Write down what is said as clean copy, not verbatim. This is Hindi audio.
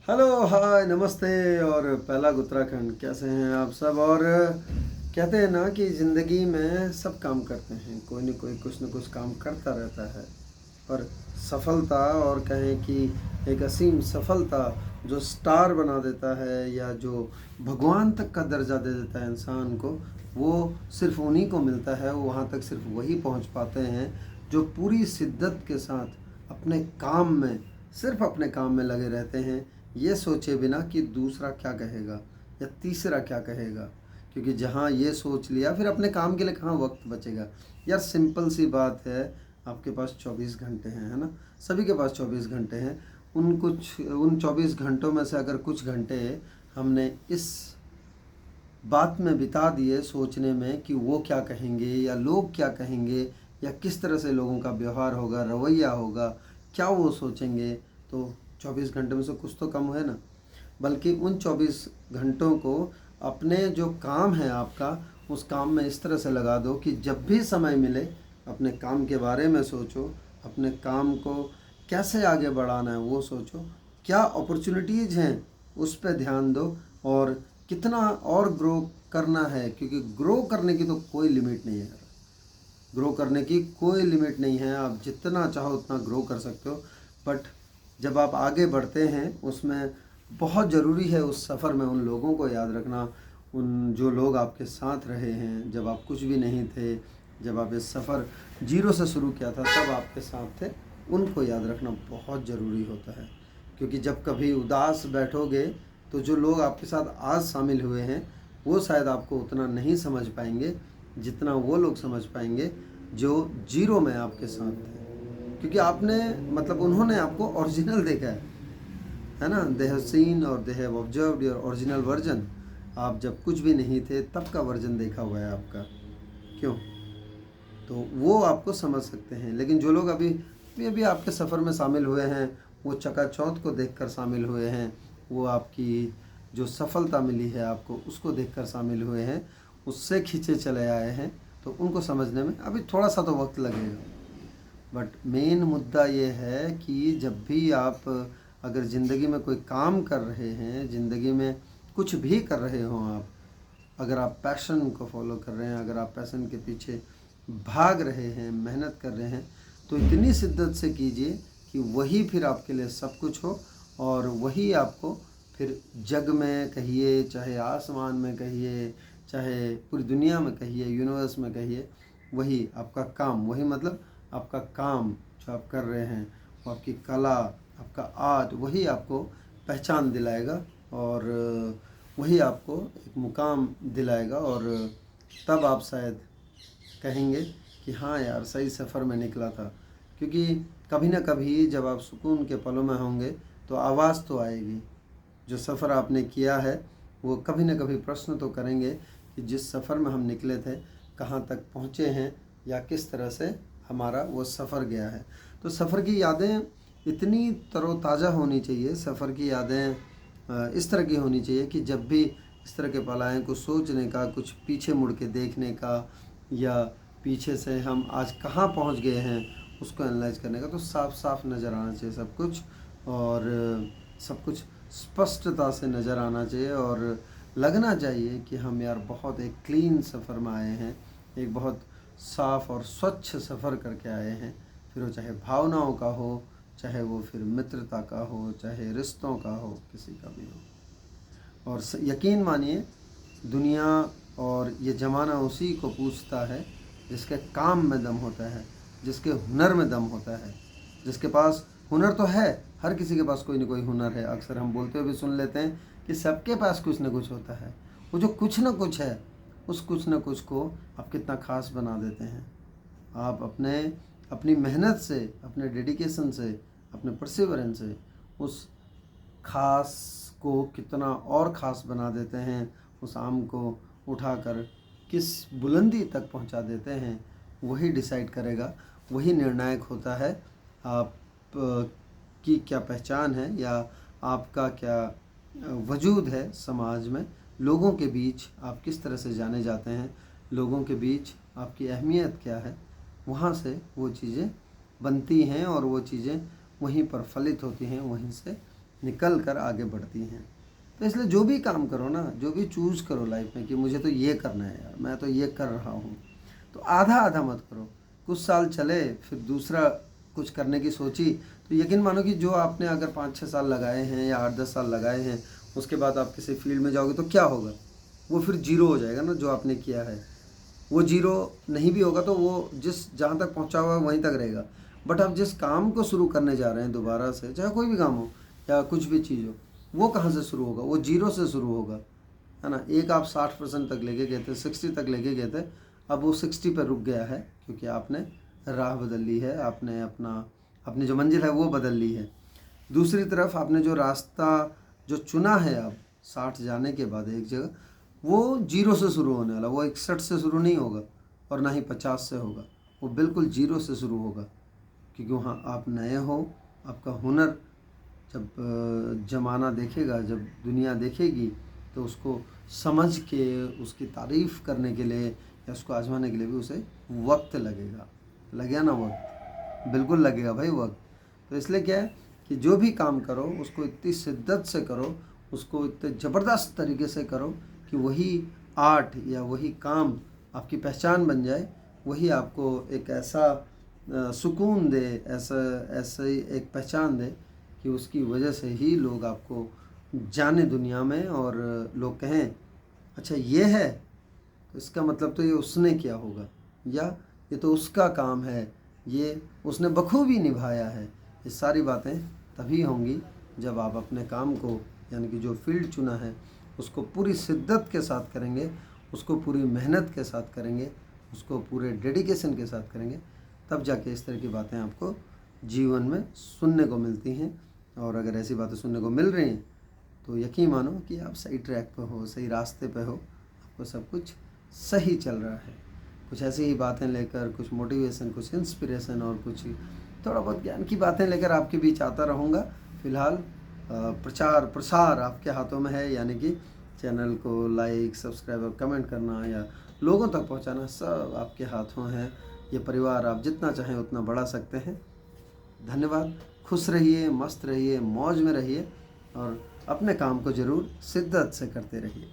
हेलो, हाय, नमस्ते और पहला उत्तराखंड। कैसे हैं आप सब? और कहते हैं ना कि ज़िंदगी में सब काम करते हैं, कोई न कोई कुछ न कुछ काम करता रहता है। पर सफलता, और कहें कि एक असीम सफलता जो स्टार बना देता है या जो भगवान तक का दर्जा दे देता है इंसान को, वो सिर्फ उन्हीं को मिलता है। वहाँ तक सिर्फ वही पहुँच पाते हैं जो पूरी शिद्दत के साथ अपने काम में, सिर्फ अपने काम में लगे रहते हैं, ये सोचे बिना कि दूसरा क्या कहेगा या तीसरा क्या कहेगा। क्योंकि जहाँ ये सोच लिया, फिर अपने काम के लिए कहाँ वक्त बचेगा। यार सिंपल सी बात है, आपके पास 24 घंटे हैं, है ना? सभी के पास 24 घंटे हैं। उन 24 घंटों में से अगर कुछ घंटे हमने इस बात में बिता दिए सोचने में कि वो क्या कहेंगे या लोग क्या कहेंगे या किस तरह से लोगों का व्यवहार होगा, रवैया होगा, क्या वो सोचेंगे, तो 24 घंटे में से कुछ तो कम है ना। बल्कि उन 24 घंटों को अपने जो काम है आपका, उस काम में इस तरह से लगा दो कि जब भी समय मिले अपने काम के बारे में सोचो, अपने काम को कैसे आगे बढ़ाना है वो सोचो, क्या अपॉर्चुनिटीज़ हैं उस पर ध्यान दो, और कितना और ग्रो करना है। क्योंकि ग्रो करने की तो कोई लिमिट नहीं है। ग्रो करने की कोई लिमिट नहीं है, आप जितना चाहो उतना ग्रो कर सकते हो। बट जब आप आगे बढ़ते हैं उसमें बहुत ज़रूरी है उस सफ़र में उन लोगों को याद रखना, उन जो लोग आपके साथ रहे हैं जब आप कुछ भी नहीं थे, जब आप इस सफ़र जीरो से शुरू किया था तब आपके साथ थे, उनको याद रखना बहुत ज़रूरी होता है। क्योंकि जब कभी उदास बैठोगे तो जो लोग आपके साथ आज शामिल हुए हैं वो शायद आपको उतना नहीं समझ पाएंगे जितना वो लोग समझ पाएंगे जो जीरो में आपके साथ थे। क्योंकि आपने, मतलब उन्होंने आपको ओरिजिनल देखा है ना? दे हैव सीन और they have observed your original version. आप जब कुछ भी नहीं थे तब का वर्जन देखा हुआ है आपका। क्यों? तो वो आपको समझ सकते हैं। लेकिन जो लोग अभी अभी अभी आपके सफ़र में शामिल हुए हैं, वो चकाचौंध को देखकर शामिल हुए हैं, वो आपकी जो सफलता मिली है आपको उसको देखकर शामिल हुए हैं, उससे खींचे चले आए हैं, तो उनको समझने में अभी थोड़ा सा तो वक्त लगेगा। बट मेन मुद्दा ये है कि जब भी आप अगर ज़िंदगी में कोई काम कर रहे हैं, ज़िंदगी में कुछ भी कर रहे हो आप, अगर आप पैशन को फॉलो कर रहे हैं, अगर आप पैशन के पीछे भाग रहे हैं, मेहनत कर रहे हैं, तो इतनी शिद्दत से कीजिए कि वही फिर आपके लिए सब कुछ हो, और वही आपको फिर जग में कहिए, चाहे आसमान में कहिए, चाहे पूरी दुनिया में कहिए, यूनिवर्स में कहिए, वही आपका काम, वही मतलब आपका काम जो आप कर रहे हैं, वो आपकी कला, आपका आर्ट, वही आपको पहचान दिलाएगा और वही आपको एक मुकाम दिलाएगा। और तब आप शायद कहेंगे कि हाँ यार, सही सफ़र में निकला था। क्योंकि कभी ना कभी जब आप सुकून के पलों में होंगे तो आवाज़ तो आएगी। जो सफ़र आपने किया है वो कभी ना कभी प्रश्न तो करेंगे कि जिस सफ़र में हम निकले थे कहाँ तक पहुँचे हैं, या किस तरह से हमारा वो सफ़र गया है। तो सफ़र की यादें इतनी तरोताज़ा होनी चाहिए, सफ़र की यादें इस तरह की होनी चाहिए कि जब भी इस तरह के पल आएँ, कुछ सोचने का, कुछ पीछे मुड़ के देखने का, या पीछे से हम आज कहाँ पहुँच गए हैं उसको एनालाइज करने का, तो साफ साफ नज़र आना चाहिए सब कुछ। और सब कुछ स्पष्टता से नज़र आना चाहिए, और लगना चाहिए कि हम यार बहुत एक क्लीन सफ़र में आए हैं, एक बहुत साफ़ और स्वच्छ सफ़र करके आए हैं। फिर वो चाहे भावनाओं का हो, चाहे वो फिर मित्रता का हो, चाहे रिश्तों का हो, किसी का भी हो। और यकीन मानिए, दुनिया और ये ज़माना उसी को पूछता है जिसके काम में दम होता है, जिसके हुनर में दम होता है, जिसके पास हुनर तो है। हर किसी के पास कोई ना कोई हुनर है। अक्सर हम बोलते हुए भी सुन लेते हैं कि सबके पास कुछ ना कुछ होता है। वो जो कुछ ना कुछ है, उस कुछ ना कुछ को आप कितना ख़ास बना देते हैं। आप अपनी मेहनत से, अपने डेडिकेशन से, अपने परसिवरेंस से उस ख़ास को कितना और ख़ास बना देते हैं। उस आम को उठाकर किस बुलंदी तक पहुंचा देते हैं, वही डिसाइड करेगा, वही निर्णायक होता है आप की क्या पहचान है, या आपका क्या वजूद है समाज में। लोगों के बीच आप किस तरह से जाने जाते हैं, लोगों के बीच आपकी अहमियत क्या है, वहाँ से वो चीज़ें बनती हैं और वो चीज़ें वहीं पर फलित होती हैं, वहीं से निकल कर आगे बढ़ती हैं। तो इसलिए जो भी काम करो ना, जो भी चूज़ करो लाइफ में कि मुझे तो ये करना है यार, मैं तो ये कर रहा हूँ, तो आधा आधा मत करो। कुछ साल चले, फिर दूसरा कुछ करने की सोची, तो यकीन मानो कि जो आपने अगर 5-6 साल लगाए हैं या 8-10 साल लगाए हैं, उसके बाद आप किसी फील्ड में जाओगे तो क्या होगा, वो फिर जीरो हो जाएगा ना। जो आपने किया है वो जीरो नहीं भी होगा तो वो जिस जहाँ तक पहुँचा हुआ है वहीं तक रहेगा। बट आप जिस काम को शुरू करने जा रहे हैं दोबारा से, चाहे कोई भी काम हो या कुछ भी चीज़ हो, वो कहाँ से शुरू होगा, वो जीरो से शुरू होगा, है ना। एक आप 60% तक लेके गए थे, 60 तक लेके गए थे, अब वो 60 पर रुक गया है क्योंकि आपने राह बदल ली है, आपने अपनी जो मंजिल है वो बदल ली है। दूसरी तरफ आपने जो रास्ता जो चुना है अब 60 जाने के बाद एक जगह, वो जीरो से शुरू होने वाला, वो 61 से शुरू नहीं होगा और ना ही 50 से होगा, वो बिल्कुल जीरो से शुरू होगा। क्योंकि वहाँ आप नए हो, आपका हुनर जब ज़माना देखेगा, जब दुनिया देखेगी, तो उसको समझ के उसकी तारीफ़ करने के लिए या उसको आजमाने के लिए भी उसे वक्त लगेगा। लगेगा ना वक्त, बिल्कुल लगेगा भाई वक्त। तो इसलिए क्या है कि जो भी काम करो उसको इतनी शिद्दत से करो, उसको इतने ज़बरदस्त तरीके से करो कि वही आर्ट या वही काम आपकी पहचान बन जाए, वही आपको एक ऐसा सुकून दे, ऐसे एक पहचान दे कि उसकी वजह से ही लोग आपको जाने दुनिया में, और लोग कहें अच्छा ये है, तो इसका मतलब तो ये उसने किया होगा, या ये तो उसका काम है, ये उसने बखूबी निभाया है। ये सारी बातें तभी होंगी जब आप अपने काम को, यानी कि जो फील्ड चुना है उसको पूरी शिद्दत के साथ करेंगे, उसको पूरी मेहनत के साथ करेंगे, उसको पूरे डेडिकेशन के साथ करेंगे, तब जाके इस तरह की बातें आपको जीवन में सुनने को मिलती हैं। और अगर ऐसी बातें सुनने को मिल रही हैं तो यकीन मानो कि आप सही ट्रैक पे हो, सही रास्ते पे हो, आपको सब कुछ सही चल रहा है। कुछ ऐसी ही बातें लेकर, कुछ मोटिवेशन, कुछ इंस्पिरेशन और कुछ थोड़ा बहुत ज्ञान की बातें लेकर आपके बीच आता रहूँगा। फ़िलहाल प्रचार प्रसार आपके हाथों में है, यानी कि चैनल को लाइक, सब्सक्राइब और कमेंट करना या लोगों तक पहुंचाना सब आपके हाथों है। ये परिवार आप जितना चाहें उतना बढ़ा सकते हैं। धन्यवाद। खुश रहिए, मस्त रहिए, मौज में रहिए और अपने काम को ज़रूर शिद्दत से करते रहिए।